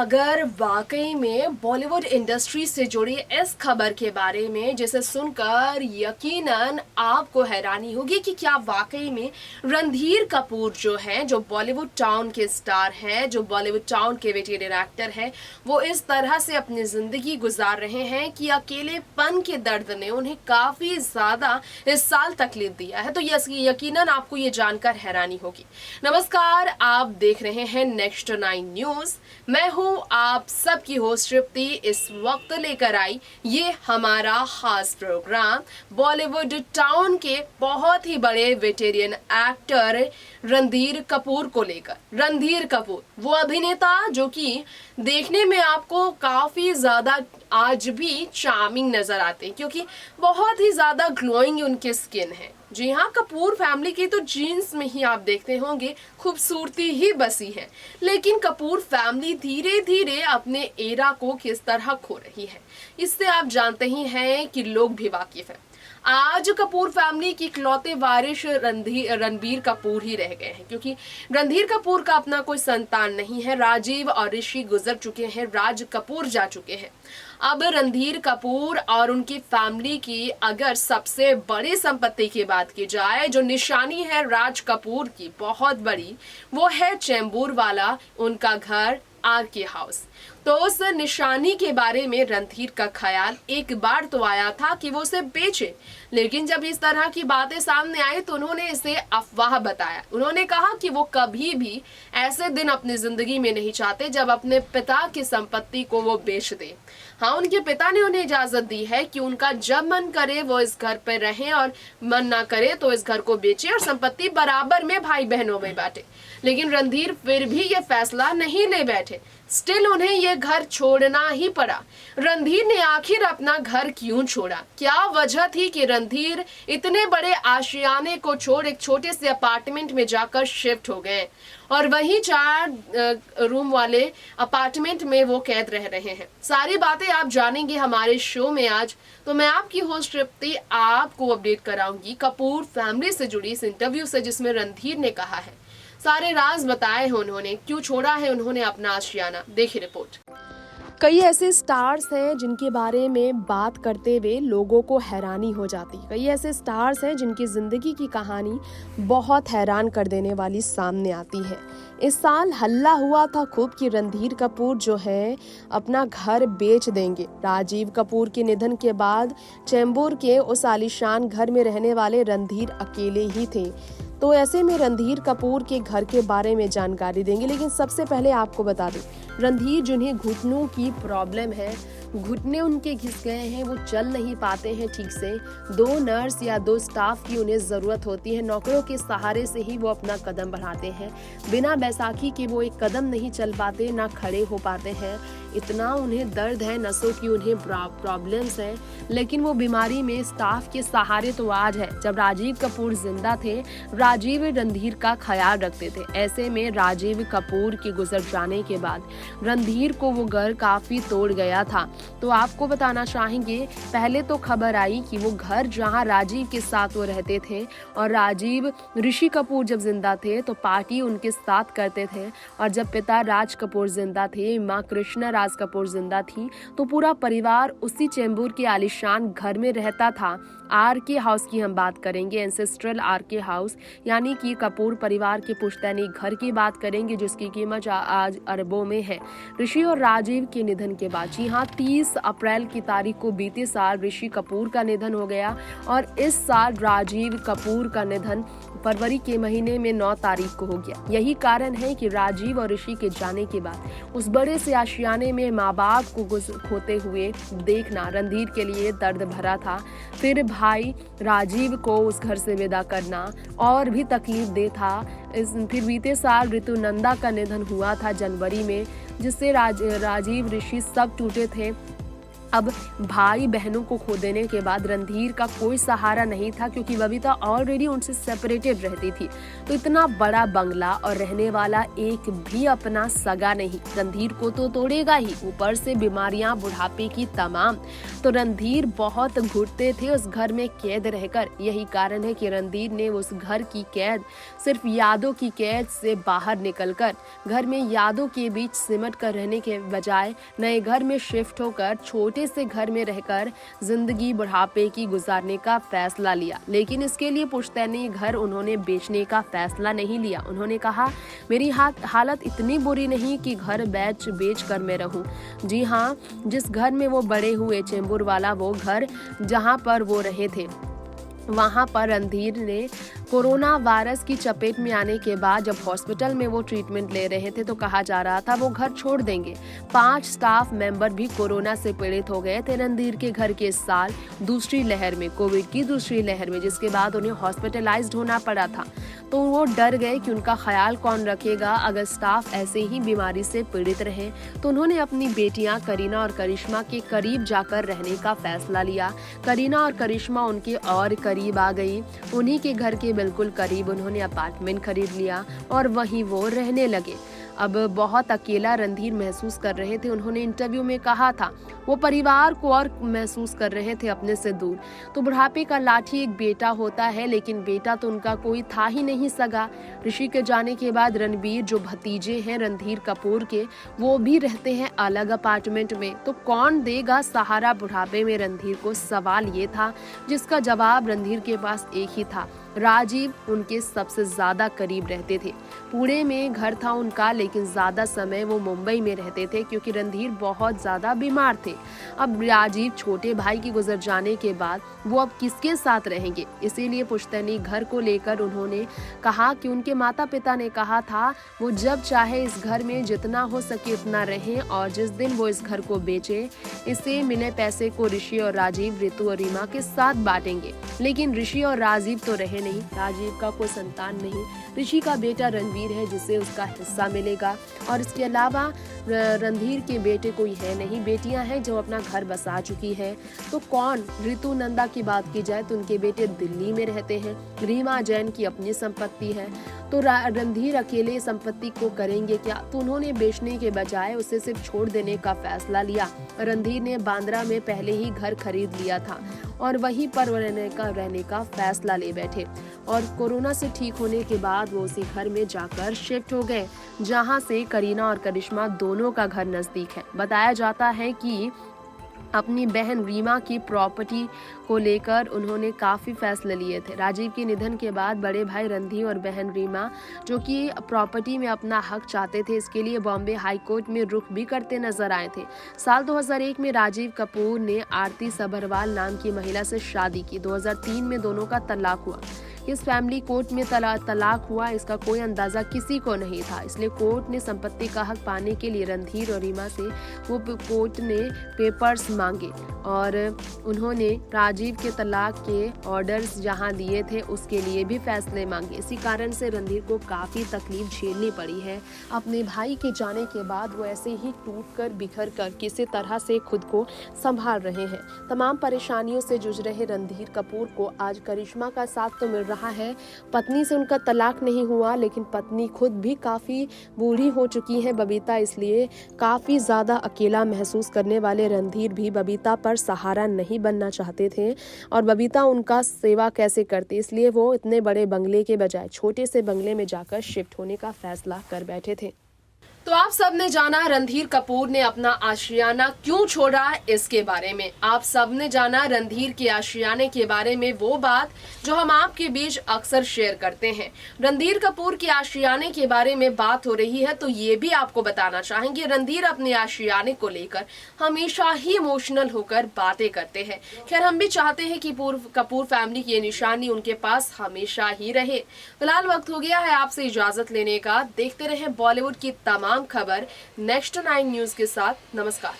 अगर वाकई में बॉलीवुड इंडस्ट्री से जुड़ी इस खबर के बारे में जिसे सुनकर यकीनन आपको हैरानी होगी कि क्या वाकई में रणधीर कपूर जो है, जो बॉलीवुड टाउन के स्टार हैं, जो बॉलीवुड टाउन के वेटेरियन एक्टर हैं, वो इस तरह से अपनी जिंदगी गुजार रहे हैं कि अकेलेपन के दर्द ने उन्हें काफी ज्यादा इस साल तकलीफ दिया है। तो यकीनन आपको ये जानकर हैरानी होगी। नमस्कार, आप देख रहे हैं नेक्स्ट 9 न्यूज। मैं हूं आप सबकी होस्ट तृप्ति। इस वक्त लेकर आई ये हमारा खास प्रोग्राम बॉलीवुड टाउन के बहुत ही बड़े वेटेरियन एक्टर रणधीर कपूर को लेकर। रणधीर कपूर वो अभिनेता जो कि देखने में आपको काफी ज्यादा आज भी चार्मिंग नजर आते हैं, क्योंकि बहुत ही ज्यादा ग्लोइंग उनकी स्किन है। जी हाँ, कपूर फैमिली की तो जीन्स में ही आप देखते होंगे खूबसूरती ही बसी है, लेकिन कपूर फैमिली धीरे धीरे अपने एरा को किस तरह खो रही है, इससे आप जानते ही हैं कि लोग भी वाकिफ हैं। आज कपूर फैमिली की इकलौते वारिस रणबीर कपूर ही रह गए हैं, क्योंकि रणधीर कपूर का अपना कोई संतान नहीं है। राजीव और ऋषि गुजर चुके हैं, राज कपूर जा चुके हैं। अब रणधीर कपूर और उनकी फैमिली की अगर सबसे बड़ी संपत्ति की बात की जाए, जो निशानी है राज कपूर की बहुत बड़ी, वो है चेंबूर वाला उनका घर आरके हाउस। तो उस निशानी के बारे में रणधीर का ख्याल एक बार तो आया था कि वो उसे बेचे, लेकिन जब इस तरह की बातें सामने आई तो उन्होंने इसे अफवाह बताया। उन्होंने कहा कि वो कभी भी ऐसे दिन अपनी जिंदगी में नहीं चाहते जब अपने पिता की संपत्ति को वो बेच दे। हाँ, उनके पिता ने उन्हें इजाजत दी है कि उनका जब मन करे वो इस घर पर रहें और मन ना करे तो इस घर को बेचे और संपत्ति बराबर में भाई बहनों में बांटे। लेकिन रणधीर फिर भी ये फैसला नहीं ले बैठे। स्टिल उन्हें ये घर छोड़ना ही पड़ा। रणधीर ने आखिर अपना घर क्यों छोड़ा? क्या वजह थी कि रणधीर इतने बड़े आशियाने को छोड़ एक छोटे से अपार्टमेंट में जाकर शिफ्ट हो गए और वहीं 4 रूम वाले अपार्टमेंट में वो कैद रह रहे हैं? सारी बातें आप जानेंगे हमारे शो में आज। तो मैं आपकी होस्ट तृप्ति आपको अपडेट कराऊंगी कपूर फैमिली से जुड़ी इस इंटरव्यू से, जिसमें रणधीर ने कहा है, सारे राज बताए हैं उन्होंने, क्यों छोड़ा है उन्होंने अपना आशियाना। देखिए रिपोर्ट। कई ऐसे स्टार्स हैं जिनके बारे में बात करते हुए लोगों को हैरानी हो जाती है। कई ऐसे स्टार्स हैं जिनकी जिंदगी की कहानी बहुत हैरान कर देने वाली सामने आती है। इस साल हल्ला हुआ था खूब कि रणधीर कपूर जो है अपना घर बेच देंगे। राजीव कपूर के निधन के बाद चेंबूर के उस आलीशान घर में रहने वाले रणधीर अकेले ही थे। तो ऐसे में रणधीर कपूर के घर के बारे में जानकारी देंगे, लेकिन सबसे पहले आपको बता दें, रणधीर जिन्हें घुटनों की प्रॉब्लम है, घुटने उनके घिस गए हैं, वो चल नहीं पाते हैं ठीक से। 2 नर्स या 2 स्टाफ की उन्हें ज़रूरत होती है। नौकरों के सहारे से ही वो अपना कदम बढ़ाते हैं। बिना बैसाखी के वो एक कदम नहीं चल पाते, ना खड़े हो पाते हैं। इतना उन्हें दर्द है, नसों की उन्हें प्रॉब्लम्स हैं, लेकिन वो बीमारी में स्टाफ के सहारे तो आज है। जब राजीव कपूर जिंदा थे, राजीव रणधीर का ख्याल रखते थे। ऐसे में राजीव कपूर के गुजर जाने के बाद रणधीर को वो घर काफी तोड़ गया था। तो आपको बताना चाहेंगे, पहले तो खबर आई कि वो घर जहां राजीव के साथ वो रहते थे, और राजीव ऋषि कपूर जब जिंदा थे तो पार्टी उनके साथ करते थे, और जब पिता राज कपूर जिंदा थे, माँ कृष्णा राज कपूर जिंदा थी, तो पूरा परिवार उसी चेंबूर के आलीशान घर में रहता था। आरके हाउस की हम बात करेंगे, एंसेस्ट्रल आरके हाउस, यानी कि कपूर परिवार के पुश्तैनी घर की बात करेंगे, जिसकी कीमत आज अरबों में है। ऋषि और राजीव के निधन के बाद, जी हाँ, 30 अप्रैल की तारीख को बीते साल ऋषि कपूर का निधन हो गया, और इस साल राजीव कपूर का निधन फरवरी के महीने में 9 तारीख को हो गया। यही कारण है कि राजीव और ऋषि के जाने के बाद उस बड़े से आशियाने में माँ बाप को खोते हुए देखना रणधीर के लिए दर्द भरा था। फिर भाई राजीव को उस घर से विदा करना और भी तकलीफ दे था। फिर बीते साल ऋतुनंदा का निधन हुआ था जनवरी में, जिससे राजीव ऋषि सब टूटे थे। अब भाई बहनों को खो देने के बाद रणधीर का कोई सहारा नहीं था, क्योंकि बबीता ऑलरेडी उनसे सेपरेटेड रहती थी। तो इतना बड़ा बंगला और रहने वाला एक भी अपना सगा नहीं, रणधीर को तो तोड़ेगा ही, ऊपर से बीमारियां, बुढ़ापे की तमाम। तो रणधीर बहुत घुटते थे उस घर में कैद रहकर। यही कारण है कि रणधीर ने उस घर की कैद सिर्फ यादों की कैद से बाहर निकलकर घर में यादों के बीच सिमट कर रहने के बजाय नए घर में शिफ्ट होकर छोटे से घर में रहकर जिंदगी बुढ़ापे की गुजारने का फैसला लिया। लेकिन इसके लिए पुश्तैनी घर उन्होंने बेचने का फैसला नहीं लिया। उन्होंने कहा, मेरी हालत इतनी बुरी नहीं कि घर बेच कर मैं रहूं। जी हाँ, जिस घर में वो बड़े हुए, चेंबूर वाला वो घर जहां पर वो रहे थे, वहां पर रणधीर ने कोरोना वायरस की चपेट में आने के बाद जब हॉस्पिटल में वो ट्रीटमेंट ले रहे थे तो कहा जा रहा था वो घर छोड़ देंगे। 5 स्टाफ मेंबर भी कोरोना से पीड़ित हो गए थे रणधीर के घर के इस साल दूसरी लहर में, कोविड की दूसरी लहर में, जिसके बाद उन्हें हॉस्पिटलाइज्ड होना पड़ा था। तो वो डर गए कि उनका ख्याल कौन रखेगा अगर स्टाफ ऐसे ही बीमारी से पीड़ित रहे। तो उन्होंने अपनी बेटियां करीना और करिश्मा के करीब जाकर रहने का फैसला लिया। करीना और करिश्मा उनके और करीब आ गई। उन्हीं के घर के बिल्कुल करीब उन्होंने अपार्टमेंट खरीद लिया और वहीं वो रहने लगे। अब बहुत अकेला रणधीर महसूस कर रहे थे। उन्होंने इंटरव्यू में कहा था वो परिवार को और महसूस कर रहे थे अपने से दूर। तो बुढ़ापे का लाठी एक बेटा होता है, लेकिन बेटा तो उनका कोई था ही नहीं सगा। ऋषि के जाने के बाद रणबीर, जो भतीजे हैं रणधीर कपूर के, वो भी रहते हैं अलग अपार्टमेंट में। तो कौन देगा सहारा बुढ़ापे में रणधीर को? सवाल ये था जिसका जवाब रणधीर के पास एक ही था। राजीव उनके सबसे ज्यादा करीब रहते थे। पुणे में घर था उनका, लेकिन ज्यादा समय वो मुंबई में रहते थे क्योंकि रणधीर बहुत ज्यादा बीमार थे। अब राजीव छोटे भाई के गुजर जाने के बाद वो अब किसके साथ रहेंगे? इसीलिए पुश्तैनी घर को लेकर उन्होंने कहा कि उनके माता पिता ने कहा था वो जब चाहे इस घर में जितना हो सके उतना रहें, और जिस दिन वो इस घर को बेचे, इससे मिले पैसे को ऋषि और राजीव, रितु और रीमा के साथ बांटेंगे। लेकिन ऋषि और राजीव तो रहे नहीं, राजीव का कोई संतान नहीं। ऋषि का बेटा रणवीर है जिसे उसका हिस्सा मिलेगा, और इसके अलावा रणधीर के बेटे कोई है नहीं। बेटियां हैं जो अपना घर बसा चुकी है। तो कौन? रितु नंदा की बात की जाए तो उनके बेटे दिल्ली में रहते हैं। रीमा जैन की अपनी संपत्ति है। तो रणधीर अकेले संपत्ति को करेंगे क्या? तो उन्होंने बेचने के बजाय उसे सिर्फ छोड़ देने का फैसला लिया। रणधीर ने बांद्रा में पहले ही घर खरीद लिया था और वहीं पर रहने का फैसला ले बैठे, और कोरोना से ठीक होने के बाद वो उसी घर में जाकर शिफ्ट हो गए जहां से करीना और करिश्मा दोनों का घर नजदीक है। बताया जाता है कि अपनी बहन रीमा की प्रॉपर्टी को लेकर उन्होंने काफ़ी फैसले लिए थे। राजीव के निधन के बाद बड़े भाई रणधीर और बहन रीमा, जो कि प्रॉपर्टी में अपना हक चाहते थे, इसके लिए बॉम्बे हाई कोर्ट में रुख भी करते नजर आए थे। साल 2001 में राजीव कपूर ने आरती सबरवाल नाम की महिला से शादी की। 2003 में दोनों का तलाक हुआ। इस फैमिली कोर्ट में तलाक हुआ, इसका कोई अंदाजा किसी को नहीं था। इसलिए कोर्ट ने संपत्ति का हक पाने के लिए रणधीर और रीमा से वो कोर्ट ने पेपर्स मांगे, और उन्होंने राजीव के तलाक के ऑर्डर्स जहां दिए थे उसके लिए भी फैसले मांगे। इसी कारण से रणधीर को काफ़ी तकलीफ झेलनी पड़ी है। अपने भाई के जाने के बाद वो ऐसे ही टूट कर बिखर कर किसी तरह से खुद को संभाल रहे हैं। तमाम परेशानियों से जूझ रहे रणधीर कपूर को आज करिश्मा का साथ तो मिल रहा है। पत्नी से उनका तलाक नहीं हुआ, लेकिन पत्नी खुद भी काफ़ी बूढ़ी हो चुकी है बबीता, इसलिए काफ़ी ज़्यादा अकेला महसूस करने वाले रणधीर भी बबीता पर सहारा नहीं बनना चाहते थे, और बबीता उनका सेवा कैसे करती, इसलिए वो इतने बड़े बंगले के बजाय छोटे से बंगले में जाकर शिफ्ट होने का फैसला कर बैठे थे। तो आप सब ने जाना रणधीर कपूर ने अपना आशियाना क्यों छोड़ा, इसके बारे में। आप सब ने जाना रणधीर के आशियाने के बारे में, वो बात जो हम आपके बीच अक्सर शेयर करते हैं। रणधीर कपूर के आशियाने के बारे में बात हो रही है तो ये भी आपको बताना चाहेंगे, रणधीर अपने आशियाने को लेकर हमेशा ही इमोशनल होकर बातें करते हैं। खैर, हम भी चाहते हैं कि कपूर फैमिली की ये निशानी उनके पास हमेशा ही रहे। फिलहाल वक्त हो गया है आपसे इजाजत लेने का। देखते रहे बॉलीवुड की तमाम खबर नेक्स्ट 9 न्यूज के साथ। नमस्कार।